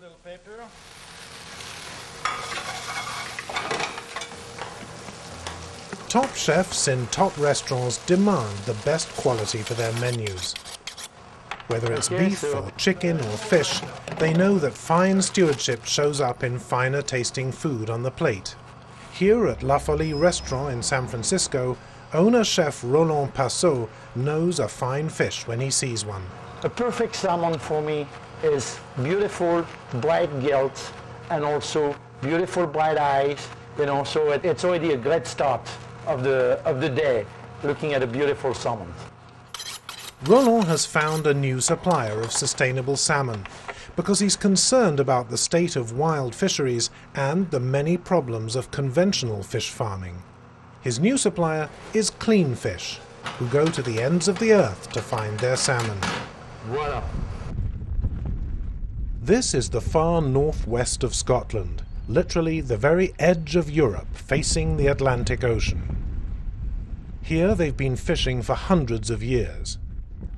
little paper. Top chefs in top restaurants demand the best quality for their menus. Whether it's beef or chicken or fish, they know that fine stewardship shows up in finer tasting food on the plate. Here at Healthily restaurant in San Francisco, owner chef Roland Passot knows a fine fish when he sees one. A perfect salmon for me is beautiful bright gills and also beautiful bright eyes. You know, so it's already a great start of the day, looking at a beautiful salmon. Roland has found a new supplier of sustainable salmon because he's concerned about the state of wild fisheries and the many problems of conventional fish farming. His new supplier is CleanFish, who go to the ends of the earth to find their salmon. Voila. This is the far northwest of Scotland, literally the very edge of Europe, facing the Atlantic Ocean. Here they've been fishing for hundreds of years,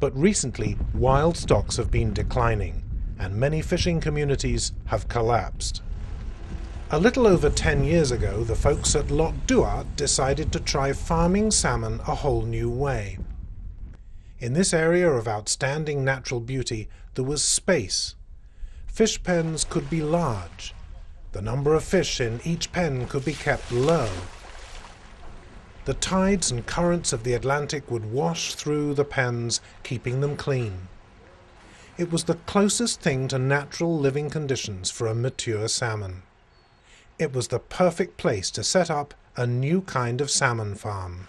but recently wild stocks have been declining, and many fishing communities have collapsed. A little over 10 years ago, the folks at Loch Duart decided to try farming salmon a whole new way. In this area of outstanding natural beauty, there was space. Fish pens could be large. The number of fish in each pen could be kept low. The tides and currents of the Atlantic would wash through the pens, keeping them clean. It was the closest thing to natural living conditions for a mature salmon. It was the perfect place to set up a new kind of salmon farm.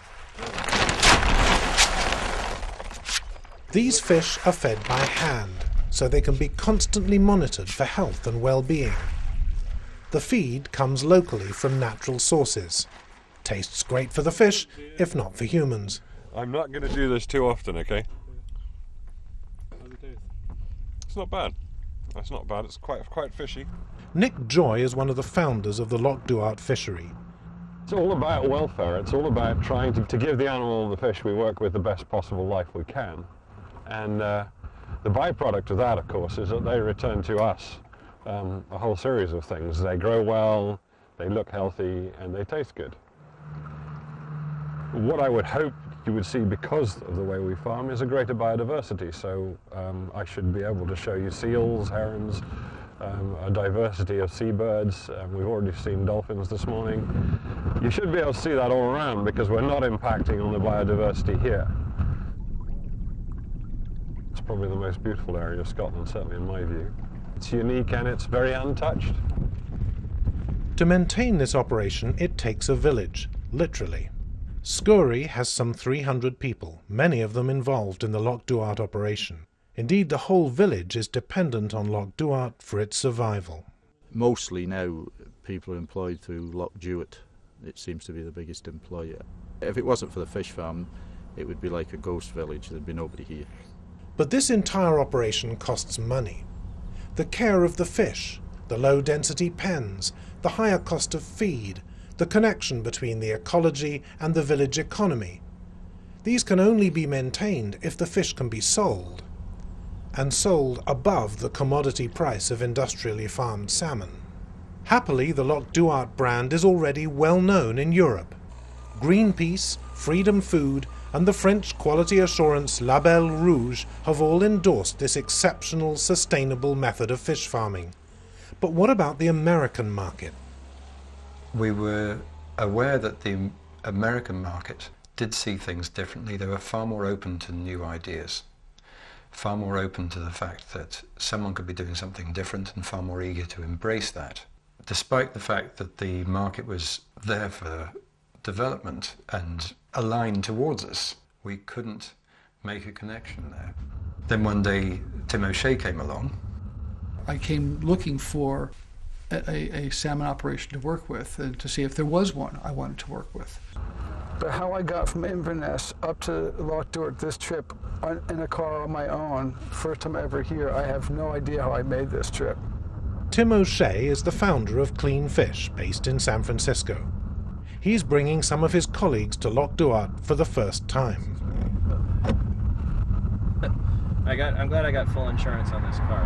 These fish are fed by hand, so they can be constantly monitored for health and well-being. The feed comes locally from natural sources. Tastes great for the fish, if not for humans. I'm not going to do this too often, okay? It's not bad. That's not bad. It's quite fishy. Nick Joy is one of the founders of the Loch Duart fishery. It's all about welfare. It's all about trying to give the animal and the fish we work with the best possible life we can. And the byproduct of that, of course, is that they return to us a whole series of things. They grow well, they look healthy, and they taste good. What I would hope you would see because of the way we farm is a greater biodiversity. So I should be able to show you seals, herons, a diversity of seabirds. We've already seen dolphins this morning. You should be able to see that all around because we're not impacting on the biodiversity here. It's probably the most beautiful area of Scotland, certainly in my view. It's unique and it's very untouched. To maintain this operation, it takes a village, literally. Skourie has some 300 people, many of them involved in the Loch Duart operation. Indeed, the whole village is dependent on Loch Duart for its survival. Mostly now people are employed through Loch Duart. It seems to be the biggest employer. If it wasn't for the fish farm, it would be like a ghost village. There'd be nobody here. But this entire operation costs money. The care of the fish, the low-density pens, the higher cost of feed, the connection between the ecology and the village economy. These can only be maintained if the fish can be sold, and sold above the commodity price of industrially farmed salmon. Happily, the Loch Duart brand is already well known in Europe. Greenpeace, Freedom Food, and the French quality assurance Label Rouge have all endorsed this exceptional, sustainable method of fish farming. But what about the American market? We were aware that the American market did see things differently. They were far more open to new ideas, far more open to the fact that someone could be doing something different and far more eager to embrace that. Despite the fact that the market was there for development and aligned towards us, we couldn't make a connection there. Then one day Tim O'Shea came along. I came looking for a salmon operation to work with and to see if there was one I wanted to work with. But how I got from Inverness up to Loch Duart this trip in a car on my own, first time ever here, I have no idea how I made this trip. Tim O'Shea is the founder of CleanFish, based in San Francisco. He's bringing some of his colleagues to Loch Duart for the first time. I'm glad I got full insurance on this car.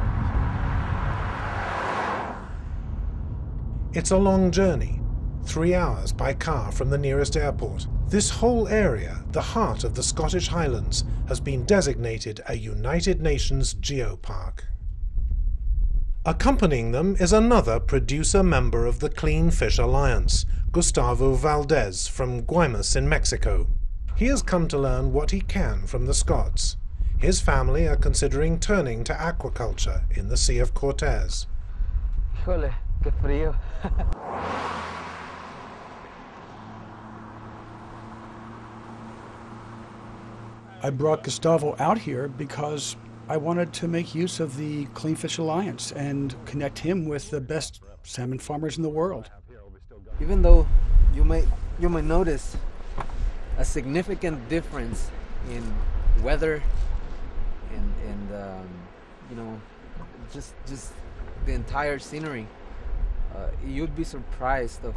It's a long journey, 3 hours by car from the nearest airport. This whole area, the heart of the Scottish Highlands, has been designated a United Nations Geopark. Accompanying them is another producer member of the CleanFish Alliance, Gustavo Valdez from Guaymas in Mexico. He has come to learn what he can from the Scots. His family are considering turning to aquaculture in the Sea of Cortez. Híjole, qué frío. I brought Gustavo out here because I wanted to make use of the CleanFish Alliance and connect him with the best salmon farmers in the world. Even though you may notice a significant difference in weather and you know, just the entire scenery, you'd be surprised of